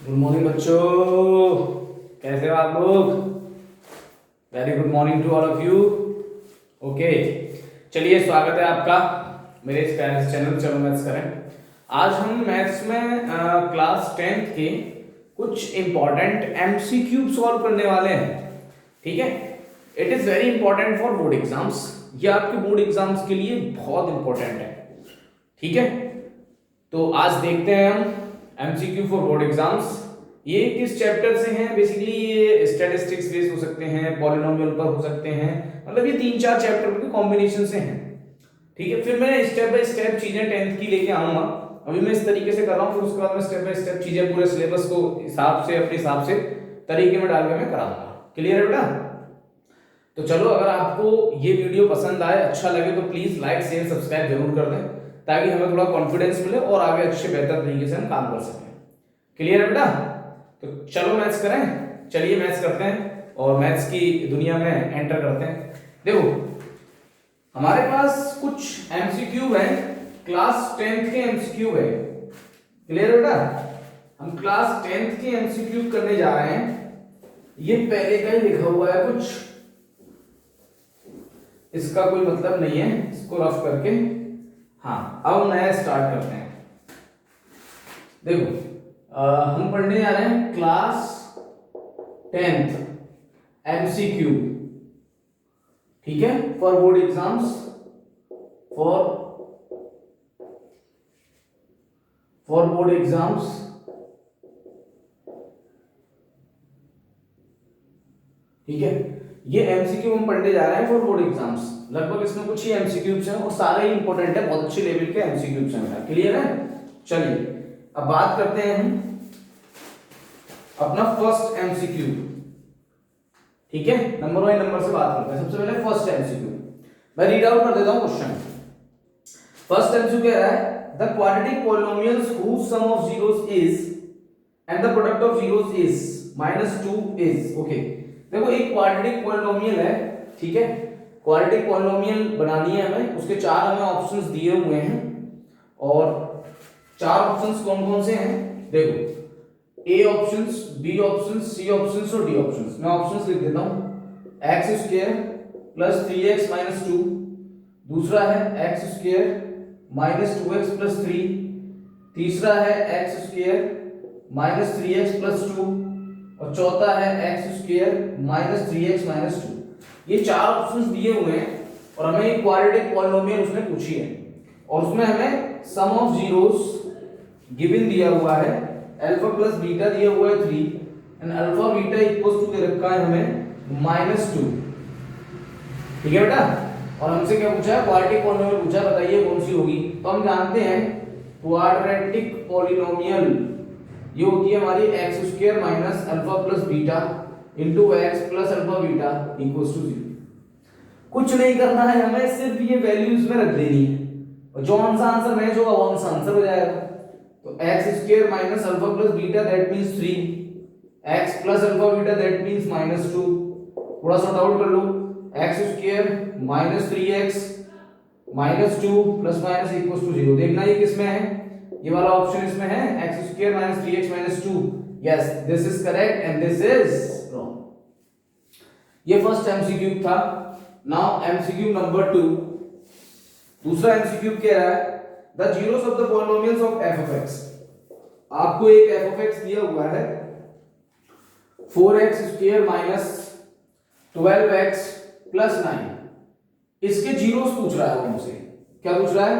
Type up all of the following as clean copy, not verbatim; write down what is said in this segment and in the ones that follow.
Good morning बच्चों, कैसे हो आप लोग। Very good morning to all of you. Okay, चलिए स्वागत है आपका मेरे इस प्यारे से चैनल चलो मैथ्स करें। आज हम मैथ्स में क्लास 10th के कुछ इंपॉर्टेंट एमसीक्यू सॉल्व करने वाले हैं। ठीक है, it is very important for board exams. ये आपके बोर्ड एग्जाम्स के लिए बहुत इंपॉर्टेंट है। ठीक है, तो आज देखते हैं हम एमसीक्यू फॉर बोर्ड एग्जाम्स। ये किस चैप्टर से हैं? बेसिकली ये स्टैटिस्टिक्स बेस्ड हो सकते हैं, पॉलिनोमियल पर हो सकते हैं, मतलब ये 3-4 चैप्टर के कॉम्बिनेशन से हैं। ठीक है, फिर मैं स्टेप बाय स्टेप चीजें 10th की लेके आऊंगा। अभी मैं इस तरीके से कर रहा हूँ, फिर उसके बाद मैं स्टेप बाय स्टेप चीजें पूरे सिलेबस को हिसाब से अपने हिसाब से तरीके में डाल के मैं कराऊंगा। क्लियर है बेटा? तो चलो, अगर आपको ये वीडियो पसंद आए, अच्छा लगे तो प्लीज लाइक शेयर सब्सक्राइब जरूर कर दें, ताकि हमें थोड़ा कॉन्फिडेंस मिले और आगे अच्छे बेहतर तरीके से हम काम कर सकें। क्लियर है बेटा? तो चलो मैथ्स करें। चलिए मैथ्स करते हैं और मैथ्स की दुनिया में एंटर करते हैं। देखो, हमारे पास कुछ एमसीक्यू है, क्लास 10th के एमसीक्यू है। क्लियर है बेटा? हम क्लास 10th के एमसीक्यू करने जा रहे हैं। ये पहले का ही लिखा हुआ है कुछ, इसका कोई मतलब नहीं है, इसको रफ करके हाँ अब नया स्टार्ट करते हैं। देखो, हम पढ़ने जा रहे हैं क्लास 10th एमसीक्यू। ठीक है, for board exams, for board exams. ठीक है, ये एमसीक्यू हम पढ़ने जा रहे हैं फॉर बोर्ड एग्जाम्स। लगभग इसमें कुछ ही एमसीक्यूज हैं और सारे ही इंपॉर्टेंट है, बहुत अच्छे लेवल के एमसीक्यूज हैं। क्लियर है? चलिए अब बात करते हैं हम अपना फर्स्ट एमसीक्यू। ठीक है, नंबर वाइज नंबर से बात करते हैं। सबसे पहले फर्स्ट एमसीक्यू मैं रीड आउट कर देता हूं क्वेश्चन। फर्स्ट एमसीक्यू कह रहा है the quadratic polynomials whose sum of zeros is and the product of zeros is -2 is okay. देखो, एक क्वाड्रेटिक पॉलिनोमियल है। ठीक है, क्वाड्रेटिक पॉलिनोमियल बनानी है हमें, उसके 4 हमें ऑप्शंस दिए हुए हैं और 4 ऑप्शंस कौन कौन से हैं? देखो, ए ऑप्शंस, बी ऑप्शंस, सी ऑप्शंस और डी ऑप्शंस। मैं ऑप्शंस लिख देता हूं। X square plus 3x minus 2, दूसरा है x square minus 2x plus 3, तीसरा है x square minus 3x plus 2 और चौथा है x square minus 3x minus 2। ये 4 ऑप्शंस दिए हुए हैं और हमें एक क्वाड्रेटिक पॉलिनोमियल उसने पूछी है और उसमें हमें सम ऑफ जीरोस गिवन दिया हुआ है, अल्फा प्लस बीटा दिया हुआ है 3 and alpha beta equals to दे रखा है हमें -2। ठीक है बेटा? और हमसे क्या पूछा है? क्वाड्रेटिक पॉलिनोमियल पूछा है, बताइए कौन सी होगी। तो हम जानते हैं क्वाड्रेटिक पॉलिनोमियल ये होती है हमारी X square minus alpha plus beta into X plus alpha beta equals to 0। कुछ नहीं करना है हमें, सिर्फ ये वैल्यूज में रख देनी है और जो आंसर मैच होगा वो आंसर हो जाएगा। तो x square minus alpha plus beta that means 3, x plus alpha beta that means -2। थोड़ा सा आउट कर लो, x square minus 3x minus 2 plus minus equals to 0। देखना ये किस में है? ये वाला ऑप्शन इसमें है, x square minus 3x minus 2। Yes, this is correct and this is wrong. ये फर्स्ट एमसीक्यू था। Now MCQ number 2। दूसरा एमसीक्यू कह रहा है the zeros of the polynomials of f of x। आपको एक f of x दिया हुआ है 4x square minus 12x plus 9। इसके जीरोस पूछ रहा है हमसे। क्या पूछ रहा है?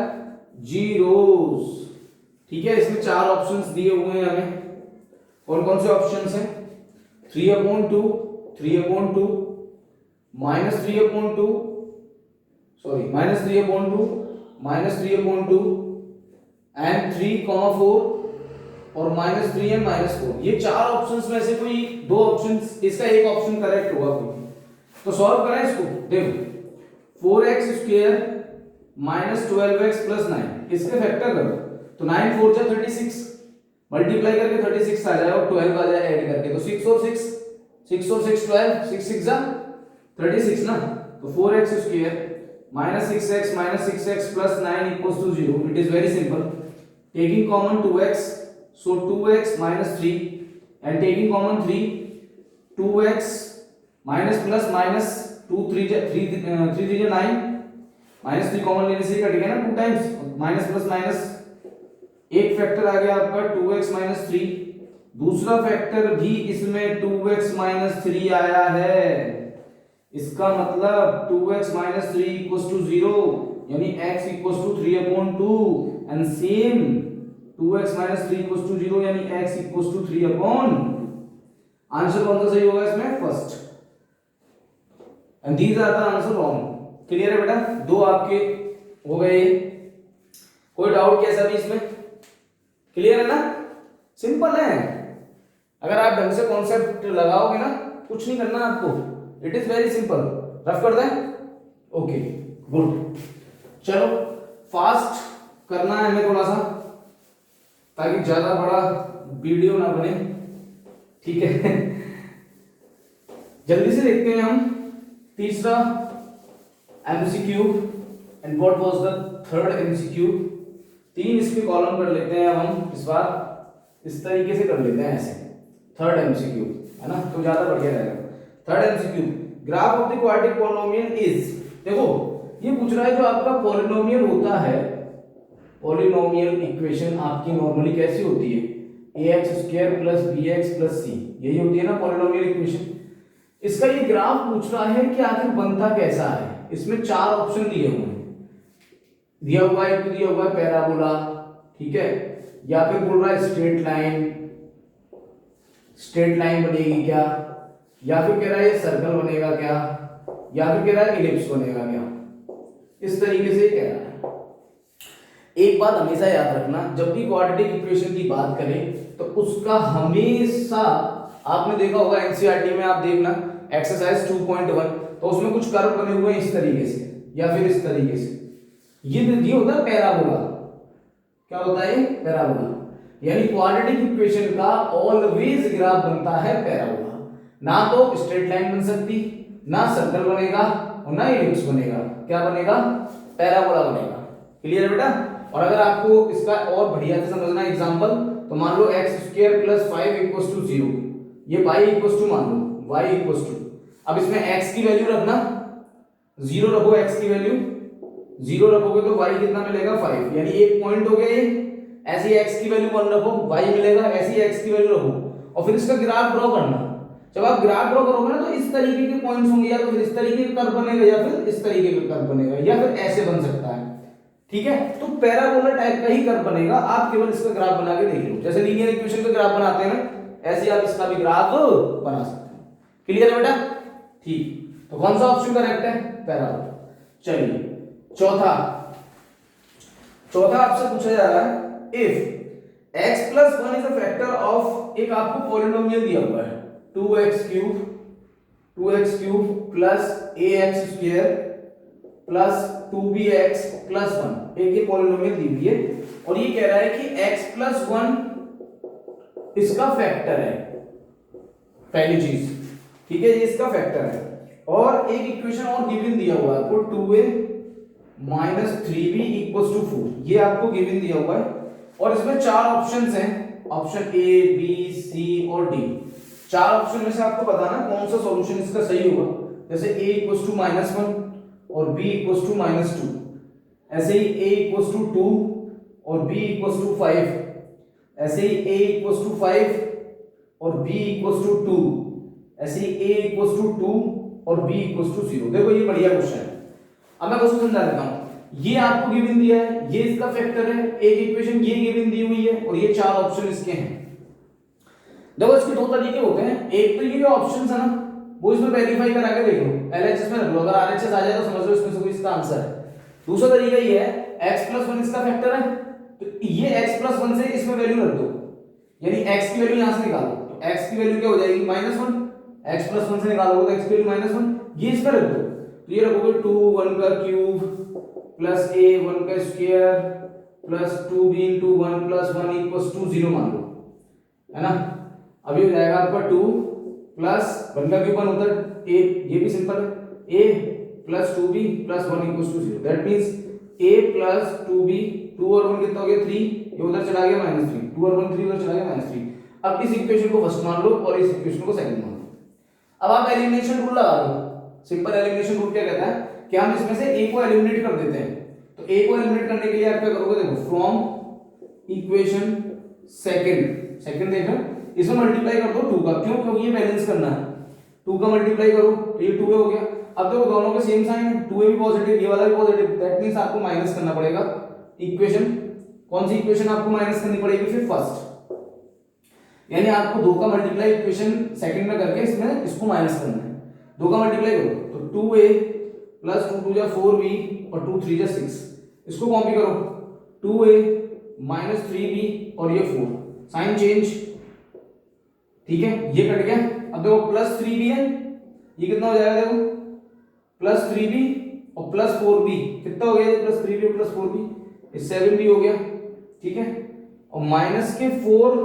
जीरोस। ठीक है, इसमें 4 ऑप्शंस दिए हुए हैं हमें। कौन कौन से ऑप्शंस हैं? 3/2, 3/2, -3/2, सॉरी -3/2, -3/2 एंड 3,4 और -3 एंड -4। ये 4 ऑप्शंस में से कोई 2 ऑप्शंस, इसका एक ऑप्शन करेक्ट होगा कोई। तो सॉल्व करें इसको। देखो, 4x square minus 12x plus 9, इसके फैक्टर करो तो 9 4 जा 36, मल्टीप्लाई करके 36 आ जाएगा और 12 आ जाएगा ऐड करके, तो 6 और 6 12, 6 6 जा 36 ना। तो 4x square -6x plus 9 equals to 0. It is very simple. Taking common 2x, so 2x minus 3 and taking common 3, 2x minus plus minus 2 3 3 9, minus 3 common लेने से कट गया ना 2 टाइम्स, माइनस प्लस माइनस, एक फैक्टर आ गया आपका 2x minus 3, दूसरा factor भी इसमें 2x माइनस 3 आया है। इसका मतलब 2x माइनस 3 इक्वल्स टू 0, यानी x equals to 3/2 and same 2x minus 3 equals to 0 यानी x इक्वल्स टू 3/2। आंसर कौन सा सही होगा इसमें? First, and these are the answer wrong. Clear है बेटा? दो आपके हो गए। कोई डाउट कैसा भी इसमें? क्लियर है ना? सिंपल है, अगर आप ढंग से कॉन्सेप्ट लगाओगे ना, कुछ नहीं करना आपको, it is very simple. Rough कर दें? Okay good. चलो फास्ट करना है हमें थोड़ा सा, ताकि ज्यादा बड़ा वीडियो ना बने, ठीक है? जल्दी से देखते हैं हम तीसरा MCQ and what was the third MCQ. 3 इसके कॉलम कर लेते हैं अब हम इस बार, इस तरीके से कर लेते हैं ऐसे। थर्ड एमसीक्यू है ना, तो ज्यादा बढ़िया रहेगा। Third MCQ, graph of the quadratic polynomial is, देखो ये पूछ रहा है जो आपका पॉलिनोमियल होता है, पॉलिनोमियल इक्वेशन आपकी नॉर्मली कैसी होती है? ax² + bx + c, यही होती है ना पॉलिनोमियल इक्वेशन। इसका ये ग्राफ पूछ रहा है कि आखिर बनता कैसा है। इसमें 4 ऑप्शन दिए हुए हैं, दिया हुआ है, एक तो दिया हुआ है पैराबोला, ठीक है, या फिर बोल रहा है स्ट्रेट लाइन, स्ट्रेट लाइन बनेगी क्या, या फिर कह रहा है सर्कल बनेगा क्या, या फिर कह रहा है इलिप्स बनेगा क्या, इस तरीके से कह रहा है। एक बात हमेशा याद रखना, जब भी क्वाड्रेटिक इक्वेशन की बात करें तो उसका हमेशा, आपने देखा होगा एनसीईआरटी में, आप देखना एक्सरसाइज 2.1, तो उसमें कुछ कर्व बने हुए हैं इस तरीके से या फिर इस तरीके से, ये होता है पैराबोला। क्या होता है? पैराबोला। यानी क्वाड्रेटिक इक्वेशन का ऑलवेज ग्राफ बनता है पैराबोला। ना तो स्ट्रेट लाइन बन सकती, ना सर्कल बनेगा और ना इलिप्स बनेगा। क्या बनेगा? पैराबोला बनेगा। क्लियर है बेटा? और अगर आपको इसका और बढ़िया से समझना एग्जांपल, तो मान लो x² + 5 = 0, ये y = मान लो y = अब इसमें x की वैल्यू रखना 0 रखो, x की वैल्यू 0 रखोगे तो y कितना मिलेगा? 5, यानी एक पॉइंट हो गया ये। ऐसे ही x की वैल्यू 1 रखो, y मिलेगा, ऐसे ही x की वैल्यू रखो और फिर इसका ग्राफ ड्रॉ करना। जब आप ग्राफ ड्रॉ करोगे ना, तो इस तरीके के पॉइंट्स होंगे, या तो फिर इस तरीके का कर्व बनेगा, या फिर इस तरीके का कर्व बनेगा, या फिर ऐसे बन सकता है, ठीक है? तो पैराबोला टाइप का ही कर्व बनेगा। आप केवल इसका ग्राफ बना के देख लो, जैसे लीनियर इक्वेशन का ग्राफ बनाते हैं ना, ऐसे आप इसका भी ग्राफ बना सकते हैं। क्लियर है बेटा? ठीक, तो कौन सा ऑप्शन करेक्ट है? पैराबोला। चलिए चौथा आपसे पूछा जा रहा है, if x + 1 is a factor of, एक आपको पॉलिनोमियल दिया हुआ है 2x³ + ax² + 2bx + 1, एक ये पॉलिनोमियल दी हुई है और ये कह रहा है कि x + 1 इसका फैक्टर है, पहली चीज, ठीक है, ये इसका फैक्टर है। और एक इक्वेशन और गिवन दिया हुआ है आपको 2a - 3b = 4, ये आपको गिवन दिया हुआ है और इसमें 4 ऑप्शंस हैं, ऑप्शन A B C और D। 4 ऑप्शन में से आपको बताना कौन सा सॉल्यूशन इसका सही होगा। जैसे A = -1 और B = -2, ऐसे ही A = 2 और B = 5, ऐसे ही A = 5 और B = 2, ऐसे ही A = 2 और B = 0। देखो ये बढ़िया क्वेश्चन है। अब मैं क्वेश्चन समझा देता हूं। ये आपको गिवन दिया है, ये इसका फैक्टर है, एक इक्वेशन ये गिवन दी हुई है और ये 4 ऑप्शन इसके हैं। देखो इसके 2 तरीके होते हैं, एक तो ये जो ऑप्शंस है ना, वो इसमें वेरीफाई करा के देख लो, LHS में रख लो, अगर RHS आ जाए तो समझ लो इसमें से कोई इसका आंसर है। दूसरा तरीका ये है, x + 1 इसका फैक्टर है, तो ये x + 1 से इसमें वैल्यू रख दो, यानी x की वैल्यू यहां से निकालो, तो x की वैल्यू क्या हो जाएगी? -1। x + 1 से निकालोगे तो x की वैल्यू -1, ये इसमें रख दो, तो ये रखोगे 2 1 का क्यूब प्लस a 1 का स्क्वायर प्लस 2b * 1 + 1 = 0 मान लो, है ना? अभी हो जाएगा आपका 2 प्लस 1 का क्यूब 1 होता है a, ये भी सिंपल है, a plus 2b plus 1 = 0। That means a plus 2b, 2 और 1 कितना हो गया? 3, ये उधर चला गया -3, 2 और 1 3 उधर चला गया -3। अब इस इक्वेशन को फर्स्ट मान लो और इस इक्वेशन को सेकंड मान लो। अब आप एलिमिनेशन रूल लगा दो। सिंपल एलिमिनेशन रूल क्या कहता है कि हम इसमें से ए को एलिमिनेट कर देते हैं। तो ए को एलिमिनेट करने के लिए आप क्या करोगे, देखो फ्रॉम इक्वेशन सेकंड, सेकंड देखो इसमें मल्टीप्लाई कर दो 2 का, क्यों, क्योंकि ये बैलेंस करना है। 2 का मल्टीप्लाई करो तो ये 2a हो गया। अब देखो दोनों के सेम साइन है, 2a भी पॉजिटिव ये वाला भी पॉजिटिव, दैट मींस आपको माइनस करना पड़ेगा इक्वेशन। कौन सी इक्वेशन आपको माइनस करनी पड़ेगी, फिर फर्स्ट, यानी आपको 2 का मल्टीप्लाई इक्वेशन सेकंड में करके इसमें इसको माइनस करना है। 2 का मल्टीप्लाई करो तो 2a प्लस 2 2 4b और 2 3 6, इसको कॉपी करो 2a माइनस 3b और ये 4, साइन चेंज, ठीक है, ये कट गया। अब देखो प्लस 3b है, ये कितना हो जाएगा, देखो प्लस 3b और प्लस 4b कितना हो गया, ये प्लस 3b और प्लस 4b, ये 7b हो गया, ठीक है। और माइनस के 4,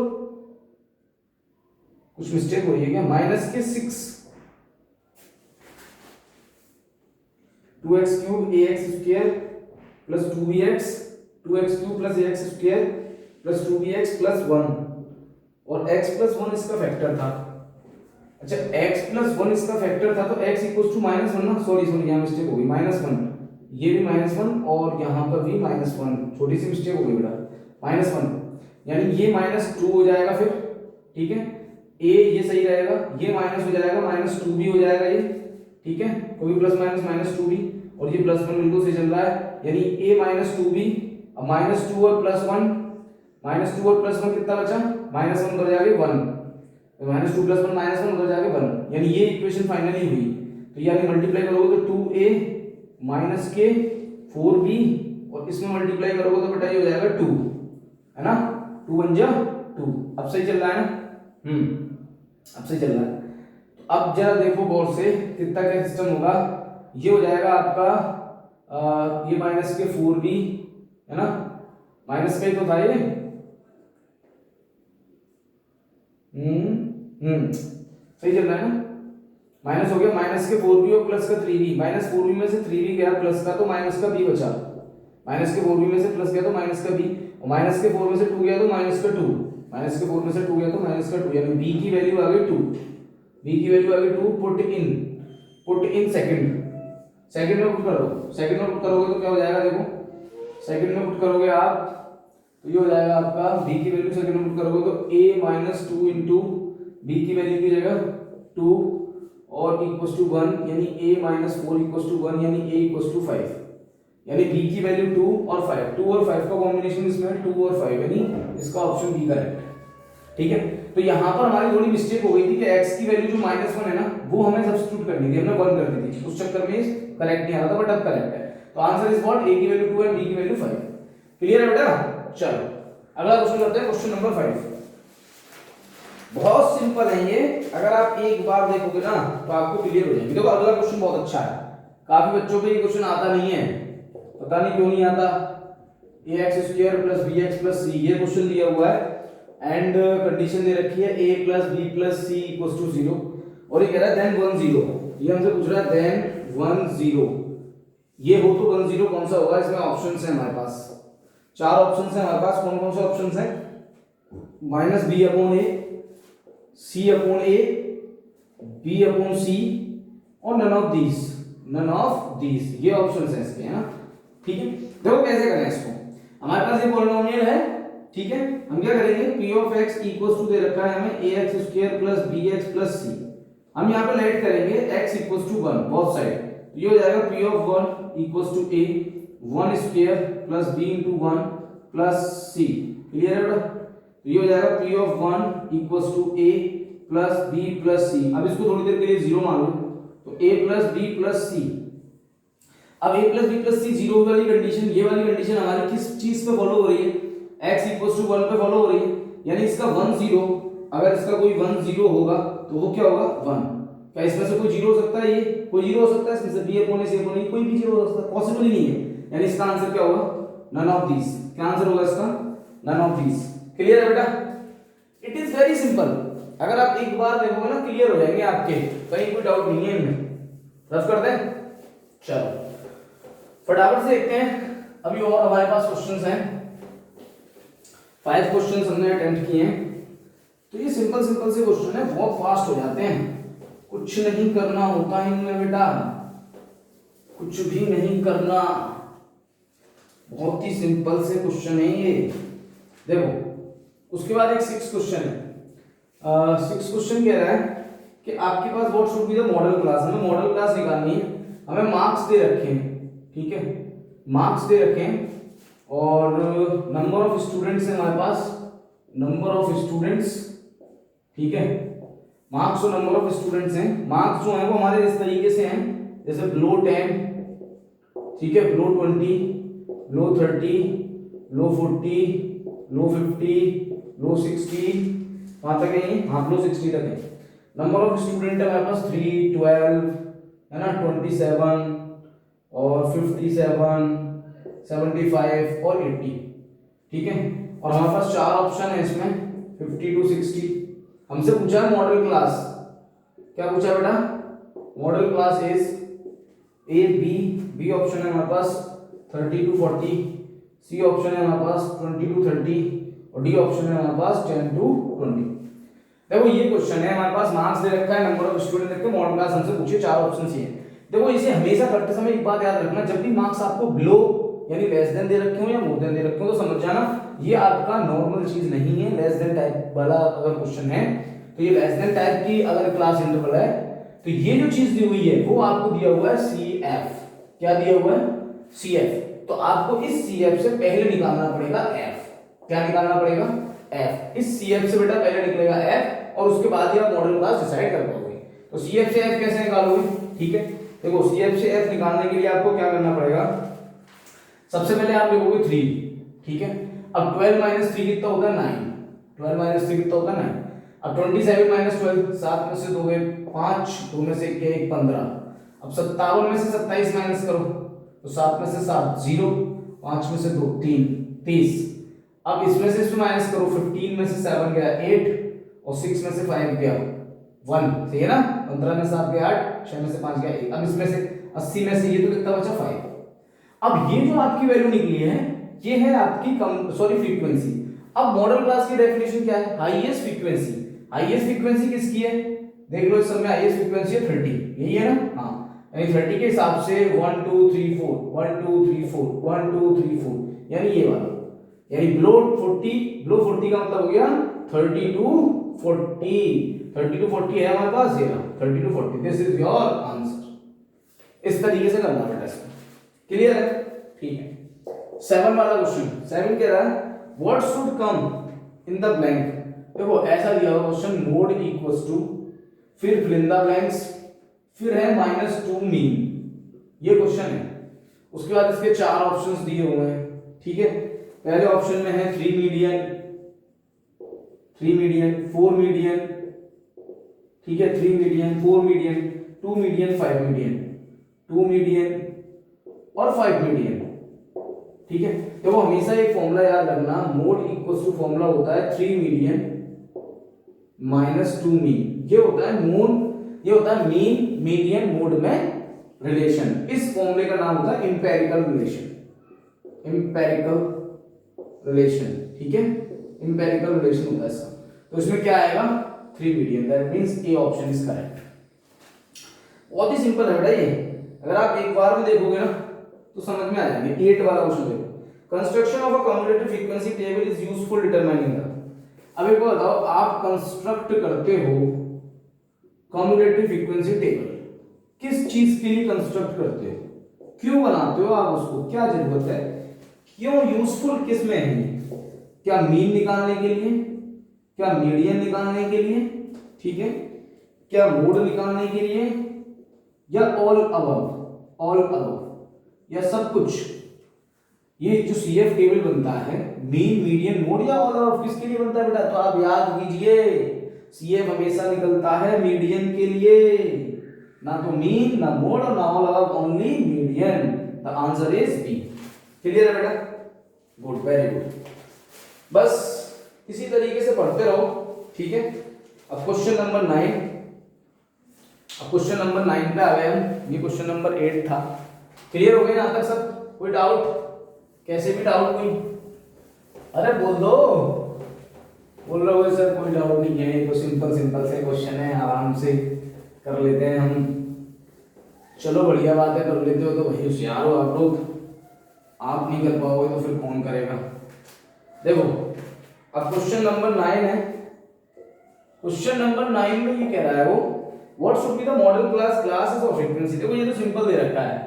कुछ मिस्टेक हो रही है क्या, माइनस के 6, 2x cube ax square plus 2bx, 2x cube plus ax square plus 2bx plus 1, और x प्लस 1 इसका फैक्टर था। अच्छा x प्लस 1 इसका फैक्टर था तो x इक्वल्स टू माइनस 1 ना, सॉरी यहाँ मिस्टेक हो गई, माइनस 1, ये भी माइनस 1 और यहाँ पर भी माइनस 1, छोटी सी मिस्टेक हो गई बेटा, माइनस 1, यानी ये माइनस 2 हो जाएगा फिर, ठीक है, a ये सही रहेगा, ये माइनस हो जाएगा, माइनस 2b हो जाएगा ये, ठीक है, कोई प्लस माइनस माइनस 2b और ये प्लस 1 बिल्कुल सही चल रहा है, यानी a माइनस 2b, अब माइनस 2 और प्लस 1, माइनस 2 और प्लस 1 कितना बचा, माइनस 1 उधर जाके 1, माइनस 2 प्लस 1 माइनस 1 उधर जाके 1, यानी ये इक्वेशन फाइनली हुई। तो यानी मल्टीप्लाई करोगे तो 2a माइनस के 4b और इसमें मल्टीप्लाई करोगे तो बेटा ये हो जाएगा 2, है ना, 2 1 जा 2, अब सही चल रहा है ना, अब सही चल रहा है। तो अब जरा देखो गौर से कितना क्या सिस्टम होगा, ये हो जाएगा आपका ये माइनस के 4b, है ना, माइनस का ही तो था ये, सही चल रहा है ना, माइनस हो गया, माइनस के 4b और प्लस का 3b, माइनस 4b में से 3b गया प्लस का तो माइनस का b बचा, माइनस के 4b में से प्लस गया तो माइनस का b, और माइनस के 4 में से 2 गया तो माइनस का 2, माइनस के 4 में से 2 गया तो माइनस का 2, यानी b की वैल्यू आ गई 2, b की वैल्यू आ गई 2, पुट इन सेकंड, सेकंड में पुट करो, सेकंड में पुट करोगे तो क्या हो जाएगा, देखो सेकंड में पुट करोगे आप तो ये हो जाएगा आपका b की वैल्यू सेकंड में पुट करोगे तो a माइनस 2 इंटू b की वैल्यू की जगह 2 और इक्वल्स टू 1, यानी a माइनस 4 इक्वल्स टू 1, यानी a इक्वल्स टू 5, यानी b की वैल्यू 2 और 5, 2 और 5 का कॉम्बिनेशन इसमें है 2 और 5, यानी इसका ऑप्शन बी करेक्ट है, ठीक है। तो यहाँ पर हमारी थोड़ी मिस्टेक हो गई थी कि x की वैल्यू जो माइनस 1 है ना वो हमें सब्स्टिट्यूट करनी थी, हमने 1 कर दी थी, उस चक्कर में करेक्ट नहीं आ रहा था, बट अब करेक्ट है। तो आंसर इज व्हाट, a की वैल्यू 2 है, b की वैल्यू 5, क्लियर है बेटा। चलो अगला क्वेश्चन करते हैं, क्वेश्चन नंबर 5, बहुत सिंपल है ये, अगर आप एक बार देखोगे ना तो आपको क्लियर हो जाएगी। देखो अगला क्वेश्चन बहुत अच्छा है, काफी बच्चों को ये क्वेश्चन आता नहीं है, पता नहीं क्यों नहीं आता, ax square plus bx plus c ये क्वेश्चन दिया हुआ है एंड कंडीशन दे रखी है a plus b plus c equals to 0 और ये कह रहा है देन 1 0, ये हमसे पूछ रहा है देन 1 0, ये हो तो 1 0 कौन सा होगा, इसमें ऑप्शंस हैं हमारे पास, 4 ऑप्शंस हैं हमारे पास, कौन कौन से ऑप्शंस हैं, minus b upon a, c upon a, b upon c और नन ऑफ दीस, ये ऑप्शंस हैं इसके, है ना, ठीक है। देखो कैसे करें इसको, हमारे पास ये पॉलिनोमियल है, ठीक है, हम क्या करेंगे p of x equals to दे रखा है हमें ax square plus bx plus c, हम यहाँ पे लेट करेंगे x equals to 1 both side, तो ये हो जाएगा p of 1 equals to a 1 square plus b into 1 plus c, clear है बेटा। तो ये हो जाएगा p of 1 equals to a plus b plus c, अब इसको थोड़ी देर के लिए 0 मान लो, तो a plus b plus c, अब a plus b plus c 0 वाली कंडीशन, ये वाली कंडीशन हमारी किस चीज पे फॉलो हो रही है, x इक्वल्स टू 1 पे फॉलो हो रही है, यानी इसका 1 0, अगर इसका कोई 1 0 होगा तो वो क्या होगा 1, क्या इसमें से कोई 0 हो सकता है, ये कोई 0 हो सकता है, इसमें से b upon a c upon a कोई भी 0 हो सकता है, पॉसिबल ही नहीं है, यानी इसका आंसर क्या होगा, नन ऑफ दीस, क्या आंसर होगा इसका, नन ऑफ दीस, क्लियर है बेटा। इट इज वेरी सिंपल, अगर आप एक बार देखोगे ना क्लियर हो जाएंगे आपके, कहीं कोई डाउट नहीं है इनमें, रफ करते हैं, चलो फटाफट से देखते हैं, अभी और हमारे पास क्वेश्चंस हैं, 5 क्वेश्चंस हमने अटेम्प्ट किए हैं, तो ये सिंपल सिंपल से क्वेश्चन है, बहुत फास्ट हो जाते हैं, कुछ नहीं करना होता है इनमें बेटा, कुछ भी नहीं करना, बहुत ही सिंपल से क्वेश्चन है ये। देखो उसके बाद एक 6 क्वेश्चन है। 6 क्वेश्चन कह रहा है कि आपके पास what should be the model class, हमें मॉडल क्लास निकालनी है, हमें मार्क्स दे रखे हैं, ठीक है, मार्क्स दे रखे हैं और नंबर ऑफ स्टूडेंट्स है हमारे पास, नंबर ऑफ स्टूडेंट्स, ठीक है, मार्क्स और नंबर ऑफ स्टूडेंट्स हैं। मार्क्स जो है वो हमारे इस तरीके से हैं, जैसे below 10, ठीक है, below 20, below 30, below 40, below 50, below 60, वहां तक है, हाँ below 60 तक है। नंबर ऑफ स्टूडेंट है हमारे पास 3, 12 है ना, 27 और 57, 75 और 80, ठीक है। और हमारे पास 4 ऑप्शन है इसमें 50 to 60। हमसे पूछा है मॉडल क्लास, क्या पूछा है बेटा, modal class is A B, B option है हमारे पास 30 to 40, सी ऑप्शन है हमारे पास 20 to 30 और डी ऑप्शन है हमारे पास 10 to 20। देखो ये क्वेश्चन है हमारे पास, मार्क्स दे रखा है, नंबर ऑफ स्टूडेंट रखे, मॉडल क्लास हमसे पूछे, 4 ऑप्शन ही है। देखो इसे हमेशा करते समय एक बात याद रखना, जब भी मार्क्स आपको बिलो यानी लेस देन दे रखे हो या मोर देन दे रखे हो तो समझ जाना ये आपका नॉर्मल चीज नहीं है। लेस देन टाइप वाला अगर क्वेश्चन है तो ये लेस देन टाइप की अगर क्लास इंटरवल है तो ये जो चीज दी हुई है वो आपको दिया हुआ है CF, क्या दिया हुआ है CF, तो आपको इस CF से पहले निकालना पड़ेगा F, क्या निकालना पड़ेगा F, इस CF से बेटा पहले निकलेगा F और उसके बाद ही आप मॉडल क्लास डिसाइड कर पाओगे। तो CF से F कैसे निकालोगे, ठीक है, देखो CF से F निकालने के लिए आपको क्या करना पड़ेगा, सबसे पहले आप लिखोगे 3, ठीक है, अब 12 माइनस 3 कितना होता है 9, 12 माइनस 3 कितना होता है 9, अब 27 माइनस 12, 7 में से 2 गए 5, 2 में से 1 गए 15, अब 57 में से 27 माइनस करो तो 7 में से 7 0, 5 में से 2 3, 30, अब इसमें से इसमें माइनस करो, 15 में से 7 गया 8 और 6 में से 5 गया 1, सही है ना, 15 में से 7 गया 8, 6 में से 5 गया 1, अब इसमें से 80 में से ये तो कितना बचा 5। अब ये जो आपकी वैल्यू निकली है ये है आपकी फ्रीक्वेंसी। अब मॉडल क्लास की डेफिनेशन क्या है, हाईएस्ट फ्रीक्वेंसी, हाईएस्ट फ्रीक्वेंसी किसकी है, देख लो इस समय हाईएस्ट फ्रीक्वेंसी है 30, यही है ना, हाँ, यानी 30 के हिसाब से 1 2 3 4 1 2 3 4 1 2 3 4 यानी ये वाला, यानी बिलो 40 का मतलब हो गया 30 to 40 है हमारे पास, ये 30 to 40, this is your answer. इस तरीके से करना बेटा इसको, क्लियर है, ठीक है। 7 वाला क्वेश्चन, 7 कह रहा है what should come in the blank, देखो ऐसा दिया हुआ क्वेश्चन, मोड इक्वल्स टू, फिर फिल इन द ब्लैंक्स, फिर है -2 मीन, ये क्वेश्चन है। उसके बाद इसके 4 ऑप्शंस दिए हुए हैं, ठीक है, पहले ऑप्शन में है 3 मीडियन 4 मीडियन, ठीक है, 3 median 4 median 2 median 5 median 2 median और 5 मीडियन, ठीक है। तो वो हमेशा एक फॉर्मूला याद रखना, मोड इक्वल्स टू फॉर्मूला होता है 3 मीडियन -2 मीन, ये होता है मीन मीडियन मोड में रिलेशन। इस फॉर्मूले का नाम होता है इंपेरिकल रिलेशन, ठीक है, इंपेरिकल रिलेशन होता है इसका। तो इसमें क्या आएगा 3 median, that means A option is correct. बहुत ही सिंपल है बेटा ये, अगर आप एक बार में देखोगे ना तो समझ में आ जाएंगे। 8 वाला क्वेश्चन देखो, construction of a cumulative frequency table is useful determining the, अब एक बात बताओ, आप कंस्ट्रक्ट करते हो कम्युलेटिव फ्रीक्वेंसी टेबल, किस चीज के लिए कंस्ट्रक्ट करते हो, क्यों बनाते हो आप उसको, क्या जरूरत है, क्यों यूजफुल किस में है, क्या मीन निकालने के लिए, क्या मीडियन निकालने के लिए, ठीक है, क्या मोड निकालने के लिए, या ऑल अबव या सब कुछ। ये जो CF टेबल बनता है मीन मीडियन मोड या ऑल अबव किसके लिए बनता है बेटा, तो आप याद कीजिए CF हमेशा निकलता है मीडियन के लिए, ना तो मीन ना मोड और ना all above, only median. The answer is B. Clear है बेटा, गुड, वेरी गुड। बस इसी तरीके से पढ़ते रहो, ठीक है। अब क्वेश्चन नंबर 9 पे आ गए हम, ये क्वेश्चन नंबर 8 था। क्लियर हो गए ना तक सब, कोई डाउट, कैसे भी डाउट कोई, अरे बोल दो, बोल रहा हूँ सर कोई डाउट नहीं है, तो सिंपल सिंपल से क्वेश्चन है, आराम से कर लेते हैं हम। चलो बढ़िया बात है, कर लेते हो तो भाई होशियार हो आप लोग, आप नहीं कर पाओगे तो फिर कौन करेगा। देखो अब क्वेश्चन नंबर 9 है। क्वेश्चन नंबर 9 में ये कह रहा है वो what should be the model class classes of frequency. देखो ये तो सिंपल दे रखा है,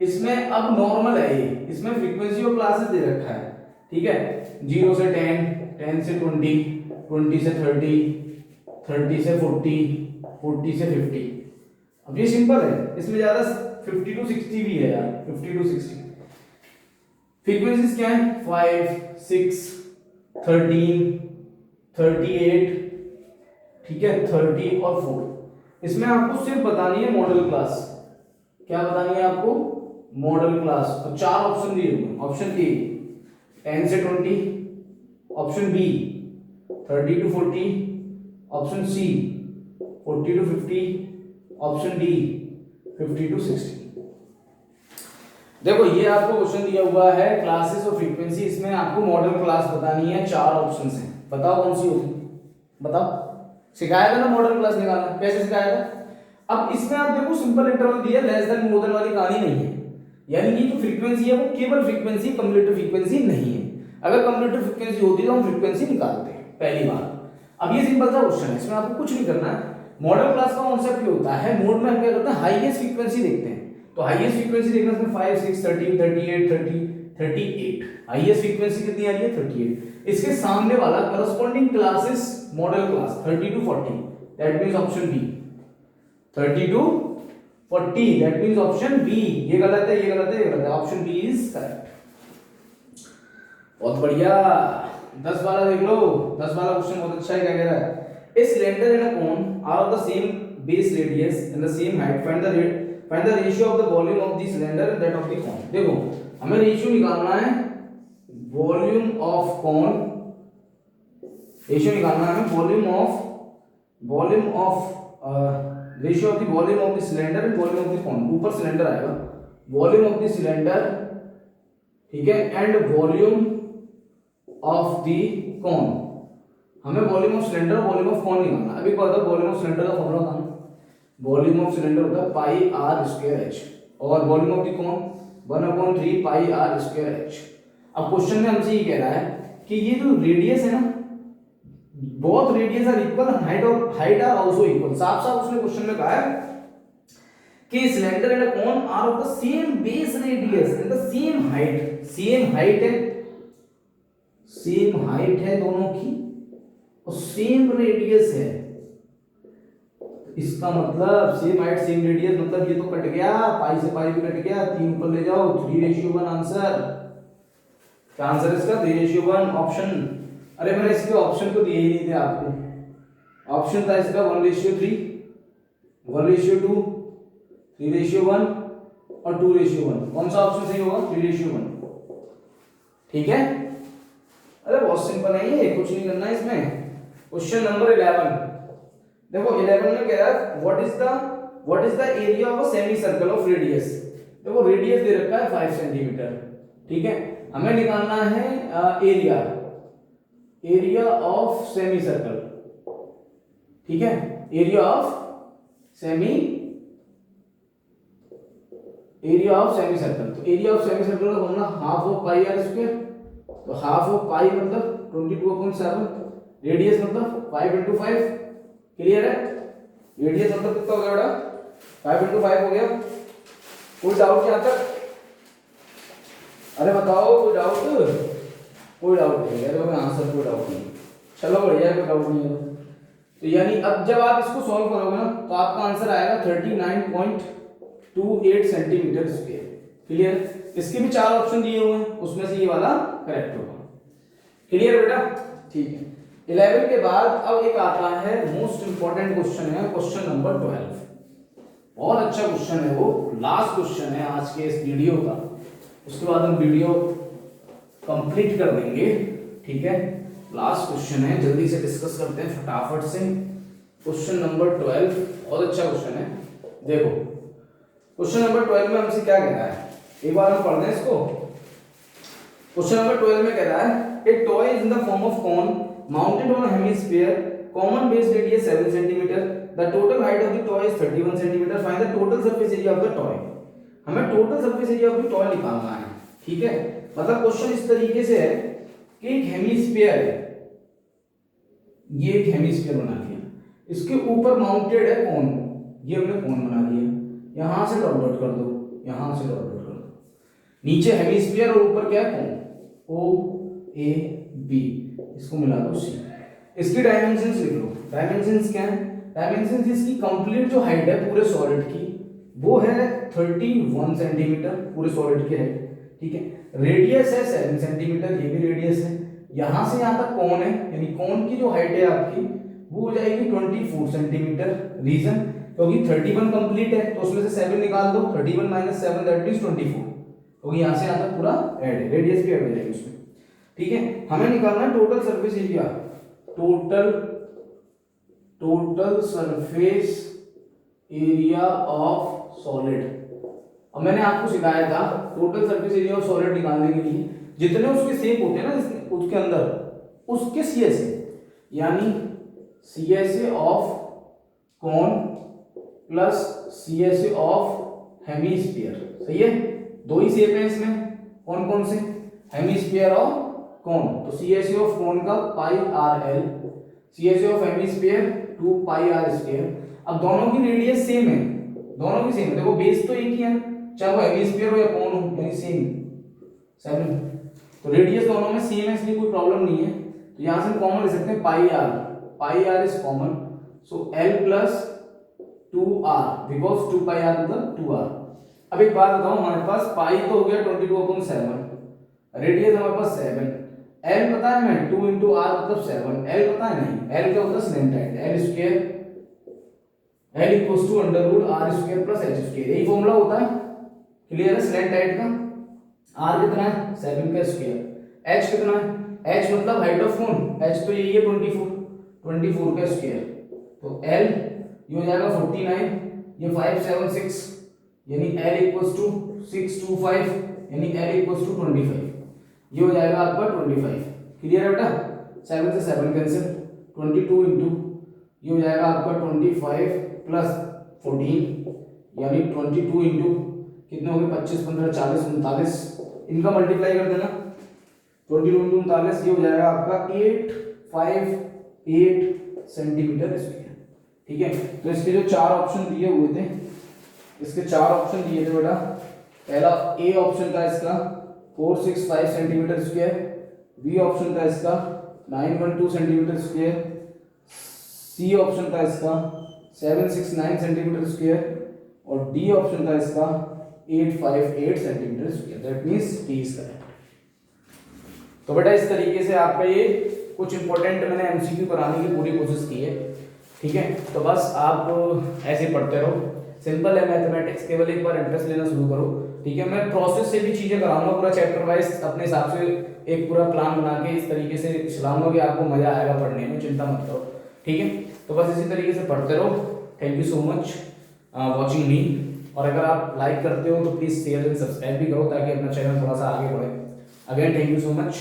इसमें अब नॉर्मल है ये, इसमें फ्रीक्वेंसी और क्लासेस दे रखा है, ठीक है। 0 से 10, 10 से 20, 20 से 30, 30 से 40, 40 से 50। अब ये सिंपल है, इसमें ज्यादा 50 to 60 भी है यार, 50 to 60। फ्रीक्वेंसीज क्या है? 5, 6, 13, 38, ठीक है, 30 और 4। इसमें आपको सिर्फ बतानी है मॉडल क्लास। क्या बतानी है आपको? Model class. और 4 ऑप्शन दिए हुए। ऑप्शन ए 10 से 20, option B 30 to 40, option C 40 to 50, option D 50 to 60। देखो ये आपको क्वेश्चन दिया हुआ है क्लासेस ऑफ फ्रीक्वेंसी, इसमें आपको मॉडल क्लास बतानी है। 4 ऑप्शन है, बताओ कौन सी होगी, बताओ। सिखाया था ना मॉडल क्लास निकालना, कैसे सिखाया था? अब इसमें आप देखो सिंपल इंटरवल दिया, लेस देन मोर देन वाली कहानी नहीं है, यानी कि जो फ्रीक्वेंसी है वो केवल फ्रीक्वेंसी, कम्युलेटिव फ्रीक्वेंसी नहीं है। अगर कम्युलेटिव फ्रीक्वेंसी होती तो हम फ्रीक्वेंसी निकालते हैं, पहली बात। अब ये सिंपल सा क्वेश्चन है, इसमें आपको कुछ नहीं करना है। मॉडल क्लास का कॉन्सेप्ट ये होता है, मोड में हम क्या करते हैं, हाईएस्ट फ्रीक्वेंसी देखते हैं। तो हाईएस्ट फ्रीक्वेंसी देखना इसमें 5, 6, 13, 38, 30, 38। हाईएस्ट फ्रीक्वेंसी कितनी आ रही है? 38। इसके सामने वाला corresponding classes modal class 30 to 40, that means option B. 30 to 40, that means option B. ये गलत है, ये गलत है, ये गलत है, ऑप्शन बी इज करेक्ट। बहुत बढ़िया। 10 वाला देख लो, 10 वाला क्वेश्चन बहुत अच्छा है। क्या कह रहा है? A cylinder and a cone are of the same base radius and the same height. Find the ratio of the volume of the cylinder and that of the cone. देखो हमें रेशियो निकालना है वॉल्यूम ऑफ कॉन, रेशियो निकालना है volume of ratio of the volume of the cylinder and volume of the cone. ऊपर cylinder आएगा, volume of the cylinder, ठीक है, and volume of the cone. हमें volume of cylinder, volume of cone निकालना है। अभी पता है वॉल्यूम ऑफ सिलेंडर का फॉर्मूला था, वॉल्यूम ऑफ सिलेंडर होता है पाई आर स्क्वायर एच, और volume of the cone 1/3 pi are square h. अब क्वेश्चन में हमसे ये कह रहा है कि ये जो रेडियस है ना, both radius are equal, height are also equal. साफ साफ उसने क्वेश्चन में कहा है कि cylinder and cone are of the same base radius and the same height. Same height है दोनों की और सेम रेडियस है। इसका मतलब सेम हाइट सेम रेडियस, मतलब ये तो कट गया, पाई से पाई भी कट गया, 3 ऊपर ले जाओ, 3:1 आंसर। क्या आंसर है इसका? 3:1 ऑप्शन। अरे मैंने इसके ऑप्शन तो दिए ही नहीं थे आपको। ऑप्शन था इसका 1:3, 1:2, 3:1 और 2:1। कौन सा ऑप्शन सही होगा? 3:1। ठीक है, अरे बहुत सिंपल है ये, कुछ नहीं करना है इसमें। क्वेश्चन नंबर 11 देखो, 11 में कह रहा है what is the area of a semi circle of radius. देखो रेडियस दे रखा है 5 सेंटीमीटर, ठीक है। हमें निकालना है एरिया ऑफ सेमी सर्कल, ठीक है, एरिया ऑफ सेमी सर्कल। तो एरिया ऑफ सेमी सर्कल का formula half of pi are square. तो हाफ ऑफ पाई मतलब 22/7, रेडियस मतलब 5 × 5। क्लियर है? रेडियस मतलब कितना हो गया बेटा? 5 × 5 हो गया। कोई डाउट यहां तक? अरे बताओ, कोई डाउट नहीं है? तो आंसर कोई डाउट नहीं। चलो बढ़िया, कोई डाउट नहीं है। तो यानी अब जब आप इसको सॉल्व करोगे ना तो आपका आंसर आएगा 39.28 सेंटीमीटर स्क्वायर। क्लियर? इसके भी 4 ऑप्शन दिए हुए हैं, उसमें से ये वाला करेक्ट होगा। क्लियर बेटा? ठीक है। 11 के बाद अब एक आता है मोस्ट इंपॉर्टेंट क्वेश्चन है, क्वेश्चन नंबर 12। बहुत अच्छा क्वेश्चन है, वो लास्ट क्वेश्चन है आज के इस वीडियो का। उसके बाद हम वीडियो कंप्लीट कर देंगे, ठीक है। लास्ट क्वेश्चन है, जल्दी से डिस्कस करते हैं फटाफट से। क्वेश्चन नंबर 12 बहुत अच्छा क्वेश्चन है। देखो क्वेश्चन नंबर 12 में हमसे क्या कह रहा है, एक बार हम पढ़ दें इसको। क्वेश्चन नंबर 12 में कह रहा है a toy is in the form of cone mounted on hemisphere common base radius 7 centimetre the total height of the toy is 31 centimetre find the total surface area of the toy. हमें total surface area of the toy निकालना है, ठीक है। मतलब question इस तरीके से है कि एक हेमिस्फीयर है, ये एक हेमिस्फीयर बना दिया, इसके ऊपर माउंटेड है कॉन, ये हमने कॉन बना दिया, यहां से डॉट डॉट कर दो, यहां से डॉट डॉट कर दो, नीचे हेमिस्फीयर और ऊपर क्या है कॉन, ओ ए बी, इसको मिला दो सी। इसकी डायमेंशंस लिख लो। डायमेंशंस क्या है? डायमेंशंस इसकी कंप्लीट जो हाइट है पूरे सॉलिड की वो है 31 सेंटीमीटर पूरे सॉलिड की हाइट, ठीक है। रेडियस है 7 सेंटीमीटर, ये भी रेडियस है। यहां से यहां तक कौन है, यानी कौन की जो हाइट है आपकी वो हो जाएगी 24 सेंटीमीटर। रीजन क्योंकि 31 कंप्लीट है तो उसमें से 7 निकाल दो, 31 माइनस 7 दैट मींस 24, क्योंकि यहां से यहां तक पूरा ऐड है, रेडियस भी ऐड हो जाएगी उसमें, ठीक है। हमें निकालना है total surface area, total surface area of solid. अब मैंने आपको सिखाया था total surface area of solid निकालने के लिए जितने उसके शेप होते हैं ना उसके अंदर उसके सीएसए, यानी CSA of cone plus CSA of hemisphere, सही है। दो ही शेप है इसमें, कौन कौन से, हेमिस्फीयर और कॉन, तो सीएसए ऑफ कॉन का pi r l, CSA of hemisphere 2 pi are square. अब दोनों की रेडियस सेम है, दोनों की सेम है, देखो बेस तो एक ही है, चाहे वो हेमिस्फीयर हो या कॉन हो, यानी सेम 7, तो रेडियस दोनों में सेम है इसलिए कोई प्रॉब्लम नहीं है। तो यहां से हम कॉमन ले सकते हैं pi r is common, so l plus 2r because 2 pi r मतलब 2r। अब एक बात बताओ, हमारे पास पाई तो हो गया 22/7, रेडियस हमारे पास 7, एल पता है हमें 2 into r मतलब 7, एल पता है नहीं, एल क्या होता है slant height, L square L equals to under root R square plus H square, यही फॉर्मूला होता है, क्लियर है। स्लैंट हाइट का आर कितना है 7 का स्क्वायर, एच कितना है, एच मतलब हाइट ऑफ कोन, एच तो यही है 24 का स्क्वायर, तो एल ये हो जाएगा 49, ये 576, यानी एल इक्वल्स टू 625, यानी एल इक्वल्स टू 25, ये हो जाएगा आपका 25, क्लियर है बेटा। 7 से 7 कैंसिल, 22 इंटू ये हो जाएगा आपका 25 प्लस 14, यानी 22 इंटू कितने हो गए 25 15 40 39, इनका मल्टीप्लाई कर देना, 22 इंटू 39 ये हो जाएगा आपका 858 सेंटीमीटर स्क्वायर, ठीक है। तो इसके जो चार ऑप्शन दिए हुए थे, इसके चार ऑप्शन दिए थे बेटा, पहला ए ऑप्शन था इसका 465 सेंटीमीटर स्क्वायर, बी ऑप्शन था इसका 912 सेंटीमीटर स्क्वायर, सी ऑप्शन था इसका 769 सेंटीमीटर स्क्वायर और डी ऑप्शन था इसका 858 centimetre square, that means D is correct. तो बेटा इस तरीके से आपका ये कुछ इंपॉर्टेंट मैंने एमसीक्यू कराने की पूरी कोशिश की है, ठीक है। तो बस आप ऐसे पढ़ते रहो, सिंपल है मैथमेटिक्स, केवल एक बार इंटरेस्ट लेना शुरू करो, ठीक है। मैं प्रोसेस से भी चीजें कराऊंगा, पूरा चैप्टर वाइज अपने हिसाब से एक पूरा प्लान बना के इस तरीके से चलाऊंगा कि आपको मजा आएगा पढ़ने में, चिंता मत करो, ठीक है। तो बस इसी तरीके से पढ़ते रहो। Thank you so much watching मी, और अगर आप लाइक करते हो तो प्लीज शेयर एंड सब्सक्राइब भी करो ताकि अपना चैनल थोड़ा सा आगे बढ़े। Again thank you so much,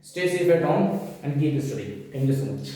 stay safe at home and keep studying, thank you so much.